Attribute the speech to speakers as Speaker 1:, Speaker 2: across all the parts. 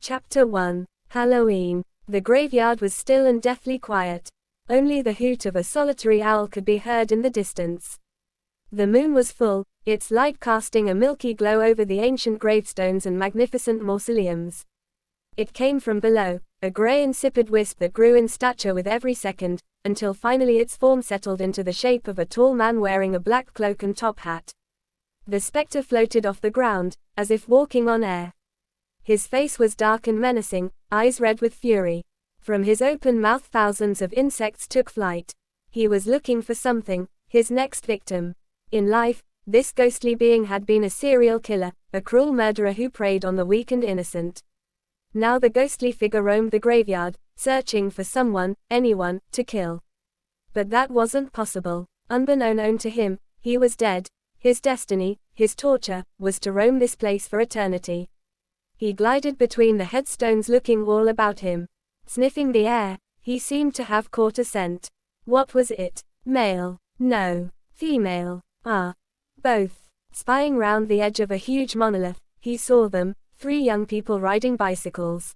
Speaker 1: Chapter 1. Halloween. The graveyard was still and deathly quiet. Only the hoot of a solitary owl could be heard in the distance. The moon was full, its light casting a milky glow over the ancient gravestones and magnificent mausoleums. It came from below, a grey insipid wisp that grew in stature with every second, until finally its form settled into the shape of a tall man wearing a black cloak and top hat. The spectre floated off the ground, as if walking on air. His face was dark and menacing, eyes red with fury. From his open mouth thousands of insects took flight. He was looking for something, his next victim. In life, this ghostly being had been a serial killer, a cruel murderer who preyed on the weak and innocent. Now the ghostly figure roamed the graveyard, searching for someone, anyone, to kill. But that wasn't possible. Unbeknown to him, he was dead. His destiny, his torture, was to roam this place for eternity. He glided between the headstones looking all about him. Sniffing the air, he seemed to have caught a scent. What was it? Male? No. Female? Both. Spying round the edge of a huge monolith, he saw them, 3 young people riding bicycles.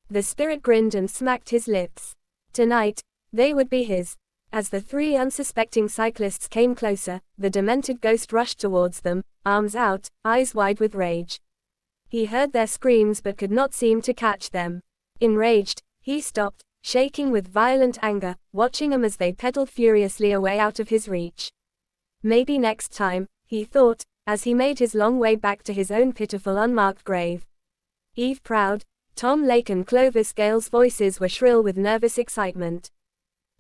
Speaker 1: The spirit grinned and smacked his lips. Tonight, they would be his. As the 3 unsuspecting cyclists came closer, the demented ghost rushed towards them, arms out, eyes wide with rage. He heard their screams but could not seem to catch them. Enraged, he stopped, shaking with violent anger, watching them as they pedaled furiously away out of his reach. Maybe next time, he thought, as he made his long way back to his own pitiful unmarked grave. Eve Proud, Tom Lake and Clovis Gale's voices were shrill with nervous excitement.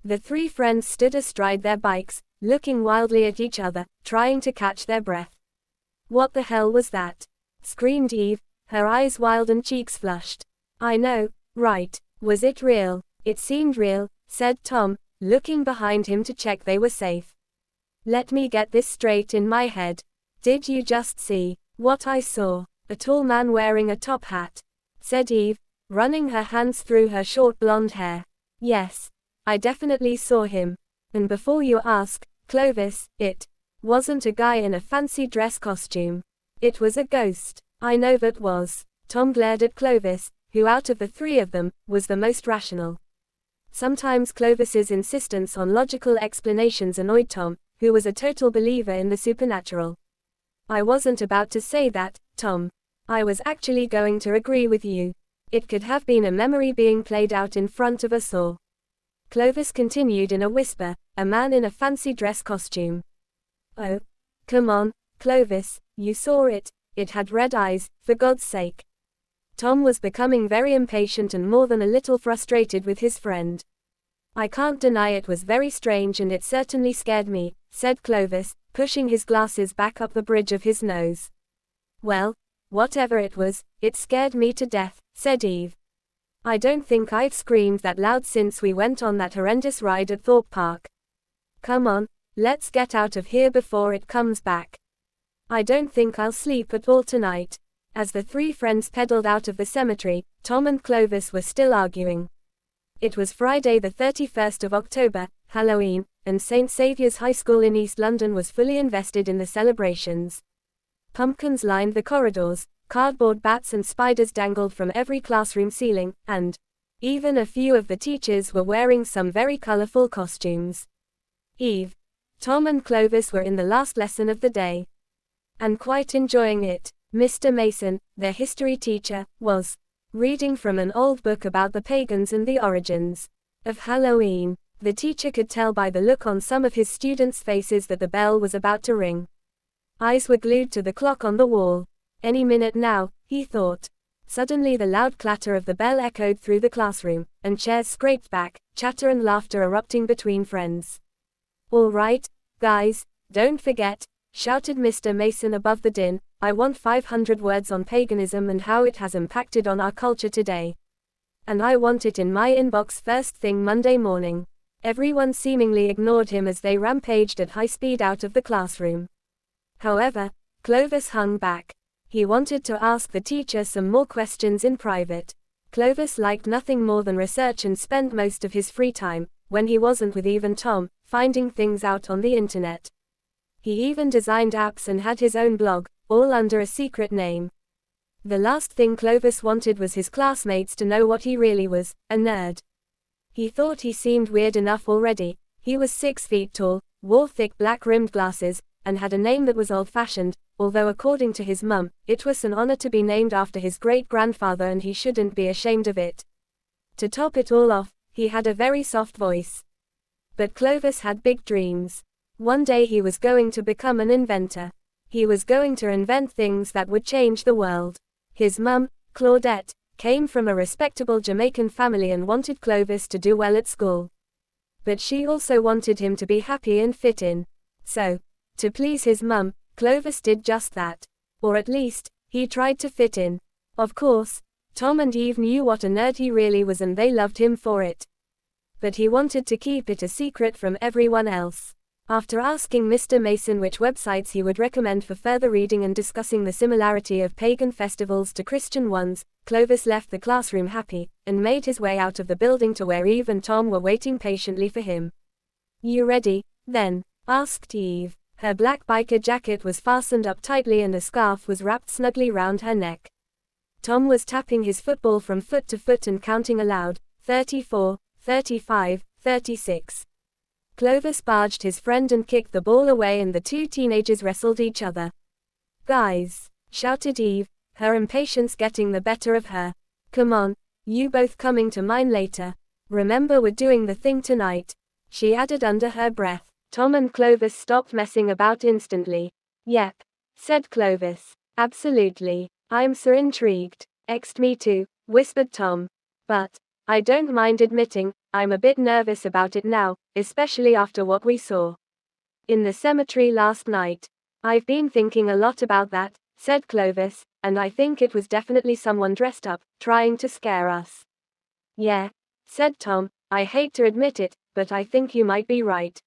Speaker 1: The 3 friends stood astride their bikes, looking wildly at each other, trying to catch their breath. What the hell was that? Screamed Eve, her eyes wild and cheeks flushed. I know, right. Was it real? It seemed real, said Tom, looking behind him to check they were safe. Let me get this straight in my head. Did you just see what I saw? A tall man wearing a top hat, said Eve, running her hands through her short blonde hair. Yes, I definitely saw him. And before you ask, Clovis, it wasn't a guy in a fancy dress costume. It was a ghost. I know that was. Tom glared at Clovis, who out of the 3 of them, was the most rational. Sometimes Clovis's insistence on logical explanations annoyed Tom, who was a total believer in the supernatural. I wasn't about to say that, Tom. I was actually going to agree with you. It could have been a memory being played out in front of us all. Clovis continued in a whisper, a man in a fancy dress costume. Oh. Come on, Clovis, you saw it. It had red eyes, for God's sake. Tom was becoming very impatient and more than a little frustrated with his friend. I can't deny it was very strange and it certainly scared me, said Clovis, pushing his glasses back up the bridge of his nose. Well, whatever it was, it scared me to death, said Eve. I don't think I've screamed that loud since we went on that horrendous ride at Thorpe Park. Come on, let's get out of here before it comes back. I don't think I'll sleep at all tonight. As the 3 friends pedaled out of the cemetery, Tom and Clovis were still arguing. It was Friday the 31st of October, Halloween, and St. Saviour's High School in East London was fully invested in the celebrations. Pumpkins lined the corridors, cardboard bats and spiders dangled from every classroom ceiling, and even a few of the teachers were wearing some very colorful costumes. Eve, Tom and Clovis were in the last lesson of the day. And quite enjoying it. Mr. Mason, their history teacher, was reading from an old book about the pagans and the origins of Halloween. The teacher could tell by the look on some of his students' faces that the bell was about to ring. Eyes were glued to the clock on the wall. Any minute now, he thought. Suddenly the loud clatter of the bell echoed through the classroom, and chairs scraped back, chatter and laughter erupting between friends. All right, guys, don't forget, shouted Mr. Mason above the din, I want 500 words on paganism and how it has impacted on our culture today. And I want it in my inbox first thing Monday morning. Everyone seemingly ignored him as they rampaged at high speed out of the classroom. However, Clovis hung back. He wanted to ask the teacher some more questions in private. Clovis liked nothing more than research and spent most of his free time, when he wasn't with Eve and Tom, finding things out on the internet. He even designed apps and had his own blog, all under a secret name. The last thing Clovis wanted was his classmates to know what he really was, a nerd. He thought he seemed weird enough already. He was 6 feet tall, wore thick black-rimmed glasses, and had a name that was old-fashioned, although according to his mum, it was an honor to be named after his great-grandfather and he shouldn't be ashamed of it. To top it all off, he had a very soft voice. But Clovis had big dreams. One day he was going to become an inventor. He was going to invent things that would change the world. His mum, Claudette, came from a respectable Jamaican family and wanted Clovis to do well at school. But she also wanted him to be happy and fit in. So, to please his mum, Clovis did just that. Or at least, he tried to fit in. Of course, Tom and Eve knew what a nerd he really was and they loved him for it. But he wanted to keep it a secret from everyone else. After asking Mr. Mason which websites he would recommend for further reading and discussing the similarity of pagan festivals to Christian ones, Clovis left the classroom happy, and made his way out of the building to where Eve and Tom were waiting patiently for him. "You ready, then?" asked Eve. Her black biker jacket was fastened up tightly and a scarf was wrapped snugly round her neck. Tom was tapping his football from foot to foot and counting aloud, 34, 35, 36. Clovis barged his friend and kicked the ball away and the two teenagers wrestled each other. "Guys!" shouted Eve, her impatience getting the better of her. "Come on, you both coming to mine later. Remember we're doing the thing tonight," she added under her breath. Tom and Clovis stopped messing about instantly. "Yep," said Clovis. "Absolutely. I'm so intrigued." Me too," whispered Tom. "But I don't mind admitting, I'm a bit nervous about it now, especially after what we saw in the cemetery last night." "I've been thinking a lot about that," said Clovis, "and I think it was definitely someone dressed up, trying to scare us." "Yeah," said Tom, "I hate to admit it, but I think you might be right.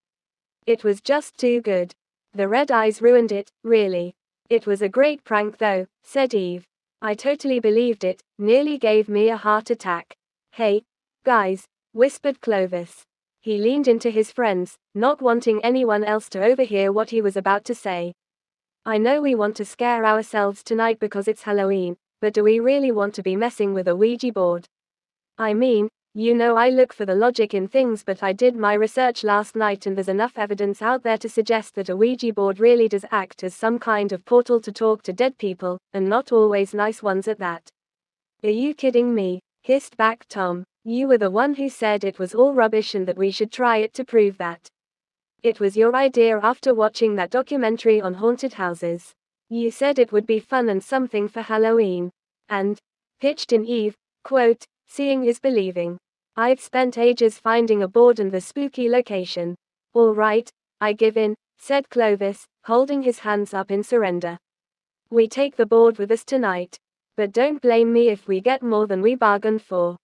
Speaker 1: It was just too good. The red eyes ruined it, really." "It was a great prank though," said Eve. "I totally believed it, nearly gave me a heart attack." "Hey, guys," whispered Clovis. He leaned into his friends, not wanting anyone else to overhear what he was about to say. "I know we want to scare ourselves tonight because it's Halloween, but do we really want to be messing with a Ouija board? I mean, you know I look for the logic in things, but I did my research last night and there's enough evidence out there to suggest that a Ouija board really does act as some kind of portal to talk to dead people, and not always nice ones at that." "Are you kidding me?" hissed back Tom. "You were the one who said it was all rubbish and that we should try it to prove that. It was your idea after watching that documentary on haunted houses. You said it would be fun and something for Halloween. And," pitched in Eve, quote, "seeing is believing. I've spent ages finding a board and the spooky location." "All right, I give in," said Clovis, holding his hands up in surrender. "We take the board with us tonight. But don't blame me if we get more than we bargained for."